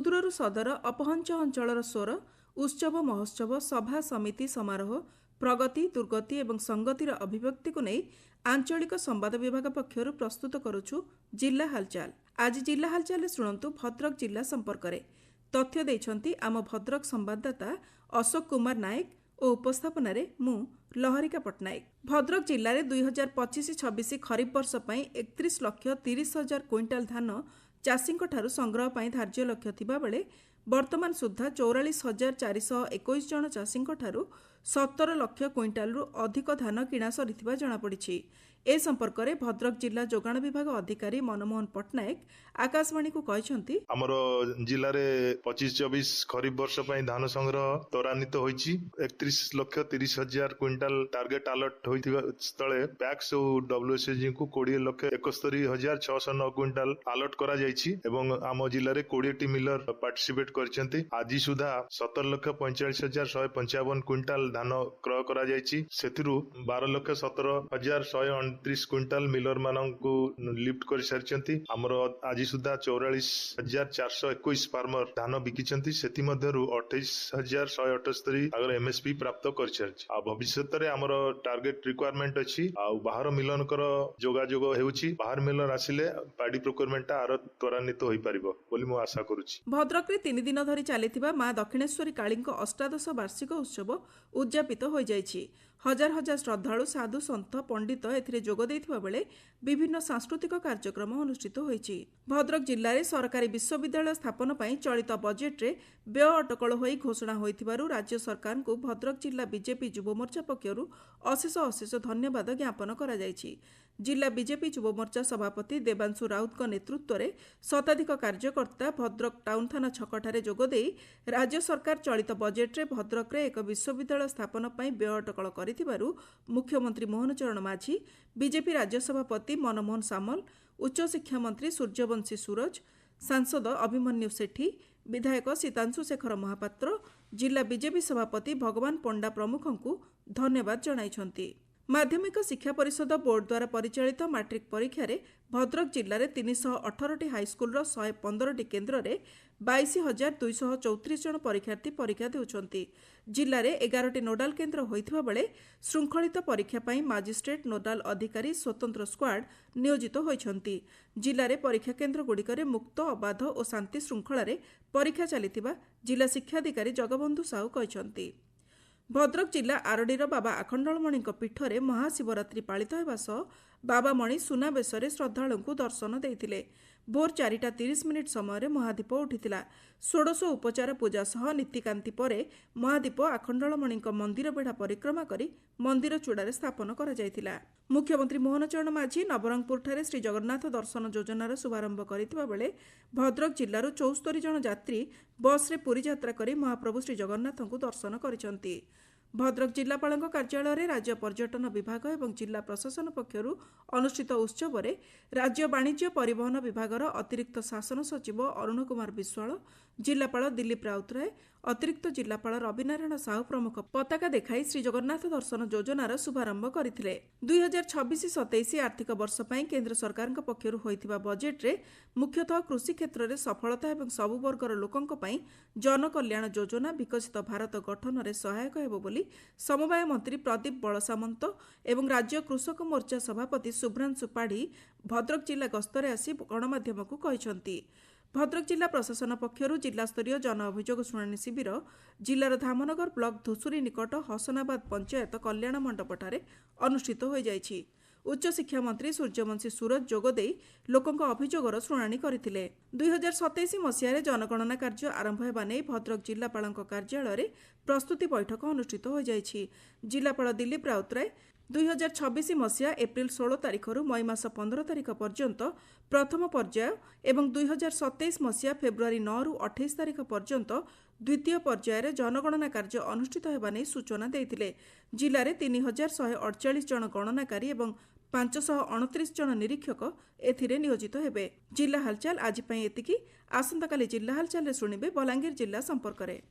सुदूरରୁ सदर अपहंच अंचलर स्वर उत्सव महोत्सव सभा समिति समारोह प्रगति दुर्गति एवं संगतिर अभिव्यक्ति को नहीं आंचलिक संवाद विभाग पक्षर प्रस्तुत करुछु जिला हालचाल। आज जिला हालचाल शुणु भद्रक जिला संपर्क में तथ्य देइछंती आम भद्रक संवाददाता अशोक कुमार नायक और उपस्थापन मु लहरिका पट्टनायक। भद्रक जिले में 2025-26 खरीफ वर्ष 31,30,000 क्विंटाल धान चाषी संग्रह पर धार्य लक्ष्य थिबा बेले वर्तमान सुधा 44,421 जन चाषी 17 लाख क्विंटालू अधिक धान किणा सरिथिबा जणापड़ी। ए संपर्क में भद्रक जिला जोगाण विभाग अधिकारी मनमोहन पट्टनायक आकाशवाणी को कहते आमर जिले में 25-24 खरीफ वर्ष धान संग्रह त्वरान्वित होइछि। 31,30,000 क्विंटाल टार्गेट अलर्ट होइथिबा स्थले पैक्स और डब्ल्यूएसएसजी को 20,71,609 क्विंटाल अलर्ट करा जाइछि एवं आम जिले में 20 टी मिलर पार्टिसिपेट करछन्ति। आज सुधा 17,45,155 क्विंटाल धान क्रय करा जाइछि। सेथिरु 12,17,129 क्विंटाल मिलर मानक लिफ्ट कर सारी आमर आज सुधा 44,421 फार्मर धान बिकिछन्ति। सेति मध्यरु 28,178 अगर एमएसपी प्राप्त कर सारी। आ भविष्य में आमर टार्गेट रिक्वायरमेंट अछि। आ बाहर मिलन कर जोगाजोग हेउछि। बाहर मिलन आसिले पाडी प्रोक्योरमेंट आर त्वरान्वित होई परिबो बोली मु आशा करूछि। भद्रक रे 3 दिन धरि चलिथिबा मां दक्षिणेश्वरी कालीको अष्टादश वार्षिक उत्सव उद्यापित हो जाइछि। हजार हजार श्रद्धालु साधु सन्थ पंडित एथिरे जोग दैथिबा बेले विभिन्न सांस्कृतिक कार्यक्रम अनुष्ठित होइछि। भद्रक जिल्ला रे सरकारी विश्वविद्यालय स्थापन पई चलित बजेट रे व्यय अटकल होई घोषणा होइथिबारु राज्य सरकार को भद्रक जिल्ला बीजेपी युव मोर्चा पक्षरु अशेष धन्यवाद ज्ञापन करा जाइछि। जिला बीजेपी युव मोर्चा सभापति देवांशु राउत नेतृत्व में शताधिक कार्यकर्ता भद्रक टाउन थाना छकठारे जोगदे राज्य सरकार चलित बजेट रे भद्रक रे एक विश्वविद्यालय स्थापन पई व्यय अटकल करिथिबारु मुख्यमंत्री मोहन चरण माझी, बीजेपी राज्य सभापति मनमोहन सामल, उच्च शिक्षा मंत्री सूर्यवंशी सूरज, सांसद अभिमन्यु सेठी, विधायक सीतांशु शेखर महापात्र, जिला बीजेपी सभापति भगवान पंडा प्रमुखଙ୍କୁ धन्यवाद जणाइछन्ति। माध्यमिक शिक्षा परिषद बोर्ड द्वारा परिचालित मैट्रिक परीक्षा रे भद्रक जिले में 318 हाईस्कल 115 केन्द्र में 22,234 जन परीक्षार्थी परीक्षा देउछन्ति। जिले में 11 नोडाल केन्द्र होइथिबा बेले श्रृंखलित परीक्षा पई मजिस्ट्रेट नोडाल अधिकारी स्वतंत्र स्क्वाड नियोजित होइछन्ति। जिले में परीक्षा केन्द्र गुड़िकरे मुक्त अबाध और शांति श्रृंखला रे परीक्षा चलिथिबा जिला शिक्षाधिकारी जगबंधु साहू कहछन्ति। भद्रक जिला आरडीर बाबा आखंडलमणि पीठरे महाशिवरात्रि पालित होगा सह बाबा मणि सुनाबेशरे श्रद्धालु दर्शन देइथिले। भोर 4:30 समय महादीप उठिथिला। षोडश उपचार पूजा सह नीतिकांति परे महादीप आखंडलमणि मंदिर बेढ़ा परिक्रमा करी मंदिर चूड़ारे स्थापन करा जायतिला। मुख्यमंत्री मोहन चरण माझी नवरंगपुर श्री जगन्नाथ दर्शन योजनार शुभारंभ करथिबा बेले भद्रक जिल्लार 74 जन यात्री बस रे पुरी यात्रा करी महाप्रभु श्री जगन्नाथଙ୍କୁ दर्शन करिसंती। भद्रक जिलापाल कार्यालय राज्य पर्यटन विभाग और जिला प्रशासन पक्षर अनुष्ठित उत्सव में राज्य वाणिज्य परिवहन विभागर अतिरिक्त शासन सचिव अरुण कुमार विश्वाल, जिलापाल दिलीप राउतराय, अतिरिक्त जिलापाल रविनारायण साहू प्रमुख पताका देखाई श्री जगन्नाथ दर्शन योजनार शुभारंभ करथिले। 2026-27 आर्थिक वर्ष पई केंद्र सरकार पक्षर होइथिबा बजेट रे मुख्यतः कृषि क्षेत्र में सफलता और सबु वर्गर लोकंक पई जन कल्याण योजना विकसित भारत गठन में सहायक हेबो बोली समवाय मंत्री प्रदीप बलसामंत एवं राज्य कृषक मोर्चा सभापति शुभ्रांशु पाढ़ी भद्रक जिला गस्तरे आसी गणमाध्यम को कहते। भद्रक जिला प्रशासन पक्षर जिलास्तरीय जन अभियोग शुणाणी शिविर जिलार धामनगर ब्लॉक धुसुरी निकट हसनाबाद पंचायत कल्याण मंडपठारे अनुष्ठित हो जाइछि। उच्च शिक्षा मंत्री सूर्यवंशी सूरज जोगदे लोकंक अभियोगर शुणाणी करथिले। 2027 मसीह जनगणना कार्य आरंभ हेबा नै भद्रक जिलापाल कार्यालय रे प्रस्तुति बैठक अनुष्ठित हो जाइछि। जिलापाल दिलीप राउतराय 2026 मसीहा एप्रिल 16 तारिख मई मास 15 तारिख पर्यंत प्रथम पर्याय एवं 2027 मसीहा फेब्रुआरी 9 रु 28 तारिख पर्यंत द्वितीय पर्यायर जनगणना कार्य अनुष्ठित हेबा नै सूचना देइथिले। जिले में 3,148 जन गणनाकारी एवं 529 जन निरीक्षक एथिरे नियोजित हेबे। जिला हालचाल आज पई एतिकी। आसंता काली जिला हालचाल रे सुनिबे बलांगीर जिला संपर्क रे।